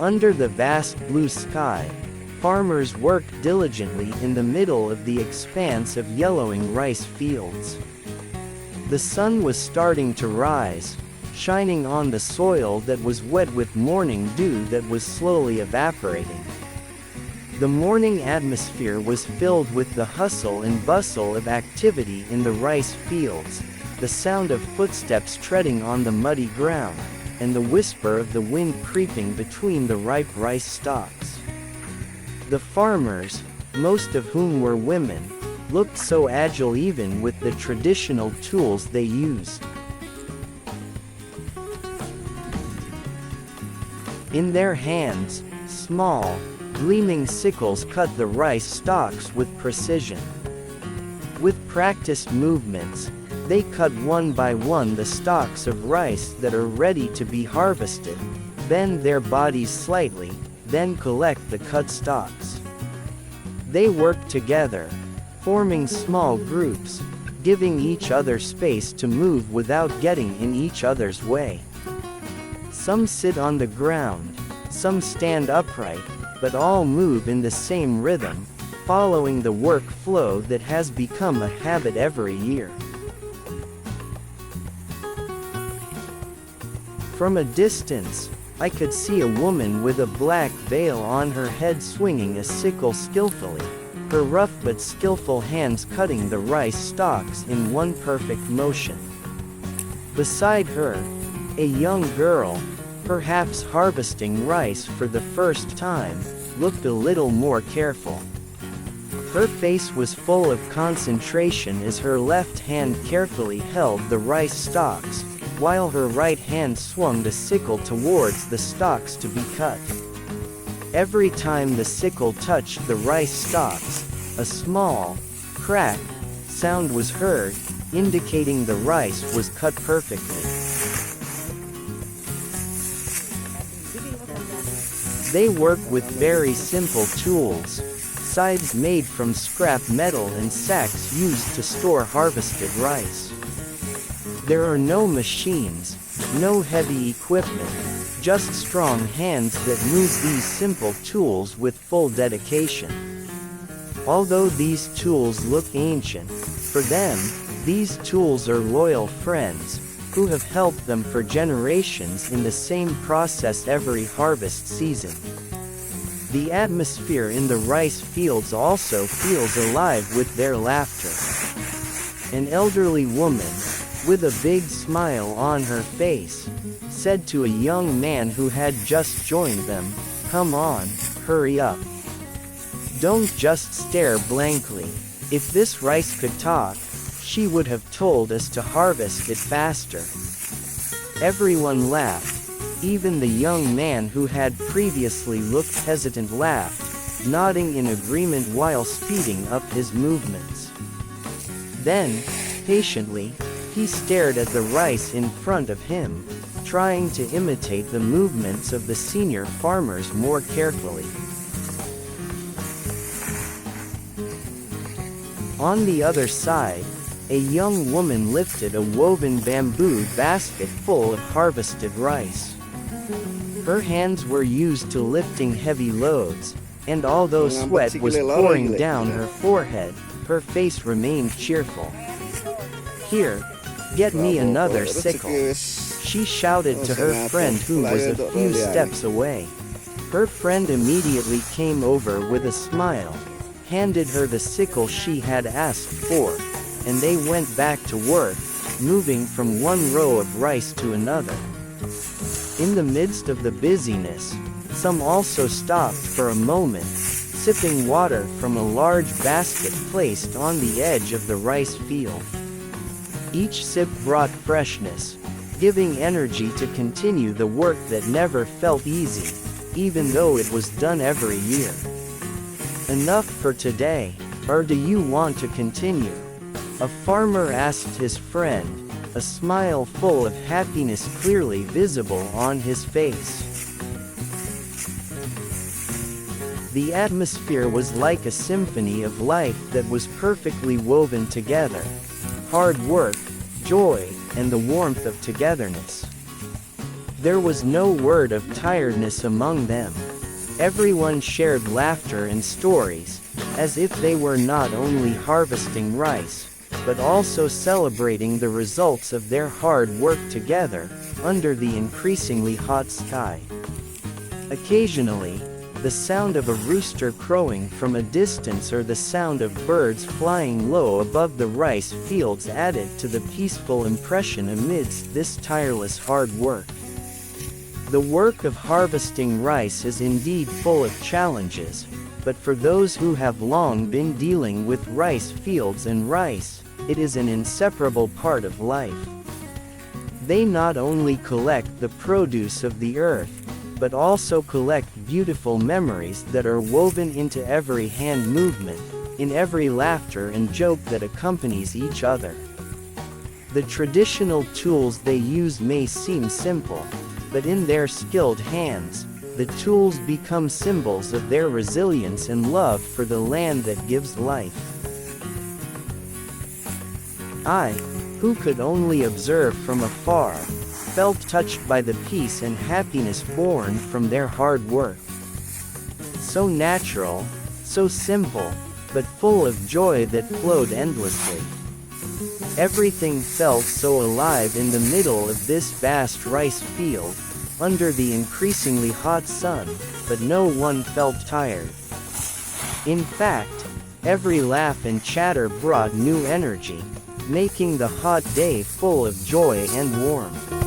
Under the vast blue sky, farmers worked diligently in the middle of the expanse of yellowing rice fields. The sun was starting to rise, shining on the soil that was wet with morning dew that was slowly evaporating. The morning atmosphere was filled with the hustle and bustle of activity in the rice fields, the sound of footsteps treading on the muddy ground, and the whisper of the wind creeping between the ripe rice stalks. The farmers, most of whom were women, looked so agile even with the traditional tools they used. In their hands, small, gleaming sickles cut the rice stalks with precision. With practiced movements, they cut one by one the stalks of rice that are ready to be harvested, bend their bodies slightly, then collect the cut stalks. They work together, forming small groups, giving each other space to move without getting in each other's way. Some sit on the ground, some stand upright, but all move in the same rhythm, following the work flow that has become a habit every year. From a distance, I could see a woman with a black veil on her head swinging a sickle skillfully, her rough but skillful hands cutting the rice stalks in one perfect motion. Beside her, a young girl, perhaps harvesting rice for the first time, looked a little more careful. Her face was full of concentration as her left hand carefully held the rice stalks, while her right hand swung the sickle towards the stalks to be cut. Every time the sickle touched the rice stalks, a small, crack, sound was heard, indicating the rice was cut perfectly. They work with very simple tools, scythes made from scrap metal and sacks used to store harvested rice. There are no machines, no heavy equipment, just strong hands that move these simple tools with full dedication. Although these tools look ancient, for them, these tools are loyal friends, who have helped them for generations in the same process every harvest season. The atmosphere in the rice fields also feels alive with their laughter. An elderly woman, with a big smile on her face, said to a young man who had just joined them, "Come on, hurry up. Don't just stare blankly. If this rice could talk, she would have told us to harvest it faster." Everyone laughed. Even the young man who had previously looked hesitant laughed, nodding in agreement while speeding up his movements. Then, patiently, he stared at the rice in front of him, trying to imitate the movements of the senior farmers more carefully. On the other side, a young woman lifted a woven bamboo basket full of harvested rice. Her hands were used to lifting heavy loads, and although sweat was pouring down her forehead, her face remained cheerful. "Here, get me another sickle," she shouted to her friend who was a few steps away. Her friend immediately came over with a smile, handed her the sickle she had asked for, and they went back to work, moving from one row of rice to another. In the midst of the busyness, some also stopped for a moment, sipping water from a large basket placed on the edge of the rice field. Each sip brought freshness, giving energy to continue the work that never felt easy, even though it was done every year. "Enough for today, or do you want to continue?" a farmer asked his friend, a smile full of happiness clearly visible on his face. The atmosphere was like a symphony of life that was perfectly woven together: hard work, joy, and the warmth of togetherness. There was no word of tiredness among them. Everyone shared laughter and stories, as if they were not only harvesting rice, but also celebrating the results of their hard work together, under the increasingly hot sky. Occasionally, the sound of a rooster crowing from a distance or the sound of birds flying low above the rice fields added to the peaceful impression amidst this tireless hard work. The work of harvesting rice is indeed full of challenges, but for those who have long been dealing with rice fields and rice, it is an inseparable part of life. They not only collect the produce of the earth, but also collect beautiful memories that are woven into every hand movement, in every laughter and joke that accompanies each other. The traditional tools they use may seem simple, but in their skilled hands, the tools become symbols of their resilience and love for the land that gives life. I, who could only observe from afar, felt touched by the peace and happiness born from their hard work. So natural, so simple, but full of joy that flowed endlessly. Everything felt so alive in the middle of this vast rice field, under the increasingly hot sun, but no one felt tired. In fact, every laugh and chatter brought new energy, making the hot day full of joy and warmth.